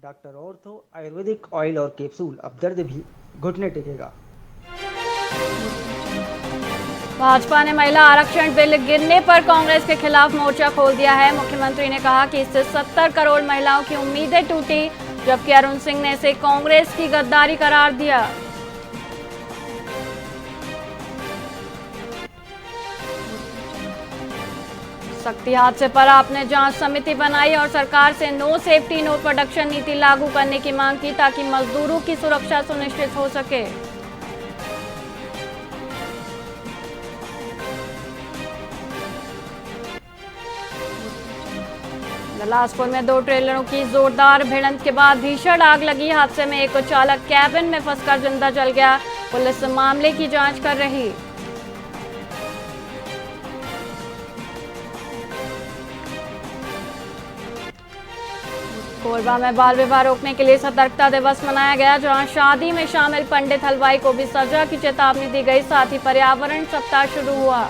Doctor ortho Ayurvedic oil और capsule, अब दर्द भी घुटने टेकेगा। भाजपा ने महिला आरक्षण बिल गिरने पर कांग्रेस के खिलाफ मोर्चा खोल दिया है। मुख्यमंत्री ने कहा कि इससे 70 करोड़ महिलाओं की उम्मीदें टूटी, जबकि अरुण सिंह ने इसे कांग्रेस की गद्दारी करार दिया। शक्ति हादसे पर आपने जांच समिति बनाई और सरकार से नो सेफ्टी नो प्रोडक्शन नीति लागू करने की मांग की, ताकि मजदूरों की सुरक्षा सुनिश्चित हो सके। बिलासपुर में 2 ट्रेलरों की जोरदार भिड़ंत के बाद भीषण आग लगी। हादसे में एक चालक कैबिन में फंसकर जिंदा जल गया। पुलिस मामले की जांच कर रही। कोरबा में बाल विवाह रोकने के लिए सतर्कता दिवस मनाया गया, जहां शादी में शामिल पंडित हलवाई को भी सजा की चेतावनी दी गई। साथ ही पर्यावरण सप्ताह शुरू हुआ।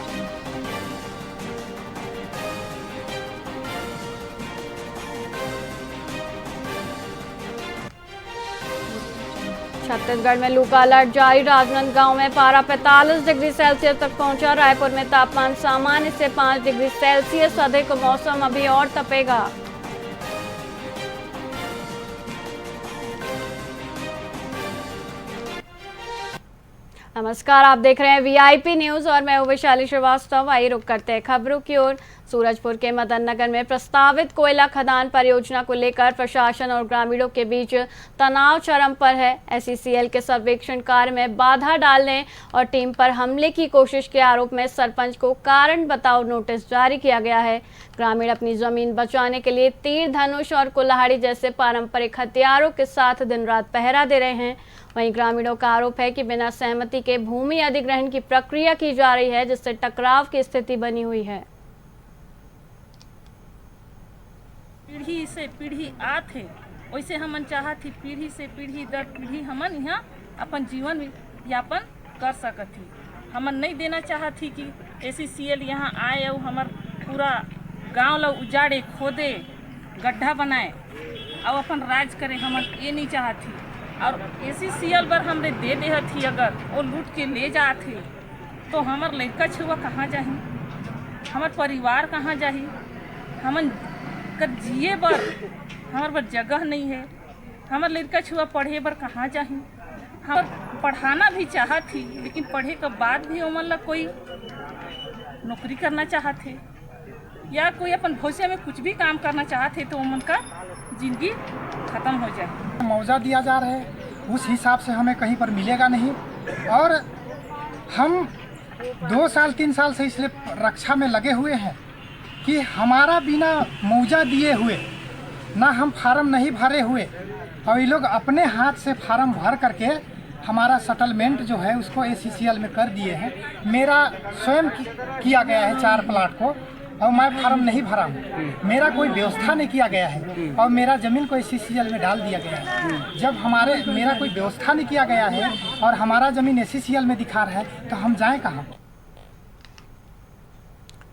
छत्तीसगढ़ में लू का अलर्ट जारी। राजनांदगांव में पारा 45 डिग्री सेल्सियस तक पहुंचा। रायपुर में तापमान सामान्य से 5 डिग्री सेल्सियस अधिक। मौसम अभी और तपेगा। नमस्कार, आप देख रहे हैं वीआईपी न्यूज और मैं हूं वैशाली श्रीवास्तव। आइए रुक करते हैं खबरों की ओर। सूरजपुर के मदन नगर में प्रस्तावित कोयला खदान परियोजना को लेकर प्रशासन और ग्रामीणों के बीच तनाव चरम पर है। एसईसीएल के सर्वेक्षण कार्य में बाधा डालने और टीम पर हमले की कोशिश के आरोप में सरपंच को कारण बताओ नोटिस जारी किया गया है। ग्रामीण अपनी जमीन बचाने के लिए तीर धनुष और कुल्हाड़ी जैसे पारंपरिक हथियारों के साथ दिन रात पहरा दे रहे हैं। वहीं ग्रामीणों का आरोप है कि बिना सहमति के भूमि अधिग्रहण की प्रक्रिया की जा रही है, जिससे टकराव की स्थिति बनी हुई है। पीढ़ी से पीढ़ी आत है, वैसे हमन चाहत ही पीढ़ी से पीढ़ी दर पीढ़ी हमन यहाँ अपन जीवन यापन कर सकत ही। हमन नहीं देना चाहत ही कि एसईसीएल यहाँ आए और हमार पूरा गांव ला उजाड़े, खोदे, गड्ढा बनाए और अपन राज करे। हमन ये नहीं चाहत ही। और एसईसीएल पर हमने दे देहत ही, अगर वो लूट के ले जात ही तो हमार लड़का छुआ कहाँ जाही, हमार परिवार कहाँ जाही। हमन कर जिए बर हमार पर जगह नहीं है। हमार लड़का छुआ पढ़े बर कहाँ जाही। हम पढ़ाना भी चाहत ही, लेकिन पढ़े के बाद भी उमन ला कोई नौकरी करना चाहते या कोई अपन भविष्य में कुछ भी काम करना चाहते तो उमन का जिंदगी खत्म हो जाए। मुआवजा दिया जा रहा है, उस हिसाब से हमें कहीं पर मिलेगा नहीं। और हम 2 साल 3 साल से इसलिए रक्षा में लगे हुए हैं कि हमारा बिना मुआवजा दिए हुए ना हम फार्म नहीं भरे हुए, और ये लोग अपने हाथ से फार्म भर करके हमारा सेटलमेंट जो है उसको एसईसीएल में कर दिए हैं। मेरा स्वयं किया गया है 4 प्लाट को, और मैं फार्म नहीं भरा हूँ। मेरा कोई व्यवस्था नहीं किया गया है और मेरा ज़मीन को एसईसीएल में डाल दिया गया है। जब मेरा कोई व्यवस्था नहीं किया गया है और हमारा ज़मीन एसईसीएल में दिखा रहा है तो हम जाएं कहाँ।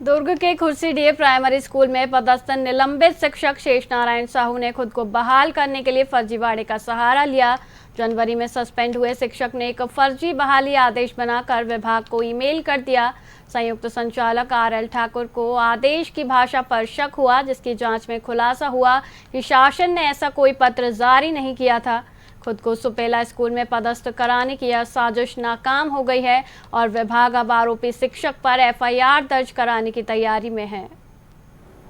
दुर्ग के खुर्सीडीह प्राइमरी स्कूल में पदस्थ निलंबित शिक्षक शेष नारायण साहू ने खुद को बहाल करने के लिए फर्जीवाड़े का सहारा लिया। जनवरी में सस्पेंड हुए शिक्षक ने एक फर्जी बहाली आदेश बनाकर विभाग को ईमेल कर दिया। संयुक्त संचालक आरएल ठाकुर को आदेश की भाषा पर शक हुआ, जिसकी जांच में खुलासा हुआ कि शासन ने ऐसा कोई पत्र जारी नहीं किया था। खुद को सुपेला स्कूल में पदस्थ कराने की यह साजिश नाकाम हो गई है और विभाग अब आरोपी शिक्षक पर एफआईआर दर्ज कराने की तैयारी में है।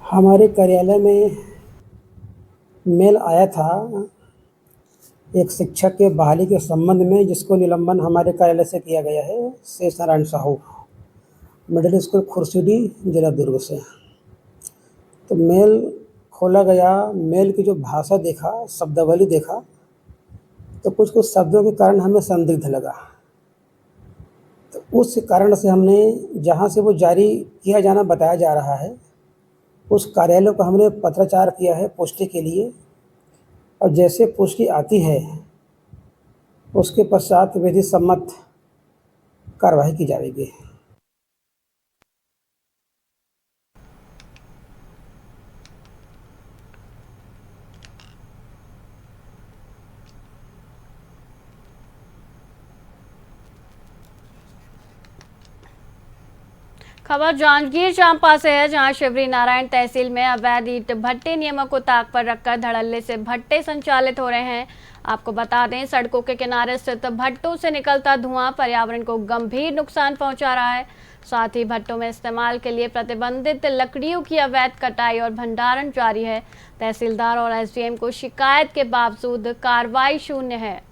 हमारे कार्यालय में मेल आया था एक शिक्षक के बहाली के संबंध में, जिसको निलंबन हमारे कार्यालय से किया गया है, शेष नारायण साहू, मिडिल स्कूल खुर्सीडीह, जिला दुर्ग से। तो मेल खोला गया, मेल की जो भाषा देखा, शब्दावली देखा, तो कुछ कुछ शब्दों के कारण हमें संदिग्ध लगा। तो उस कारण से हमने, जहाँ से वो जारी किया जाना बताया जा रहा है, उस कार्यालय को हमने पत्राचार किया है पुष्टि के लिए, और जैसे पुष्टि आती है उसके पश्चात विधि सम्मत कार्रवाई की जाएगी। खबर जांजगीर चांपा से है, जहां शिवरी नारायण तहसील में अवैध ईंट भट्टे नियमों को ताक पर रखकर धड़ल्ले से भट्टे संचालित हो रहे हैं। आपको बता दें, सड़कों के किनारे स्थित भट्टों से निकलता धुआं पर्यावरण को गंभीर नुकसान पहुंचा रहा है। साथ ही भट्टों में इस्तेमाल के लिए प्रतिबंधित लकड़ियों की अवैध कटाई और भंडारण जारी है। तहसीलदार और एसडीएम को शिकायत के बावजूद कार्रवाई शून्य है।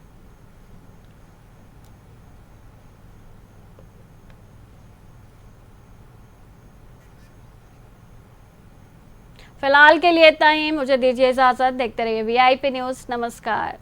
फिलहाल के लिए इतना ही। मुझे दीजिए इजाजत। देखते रहिए वीआईपी न्यूज़। नमस्कार।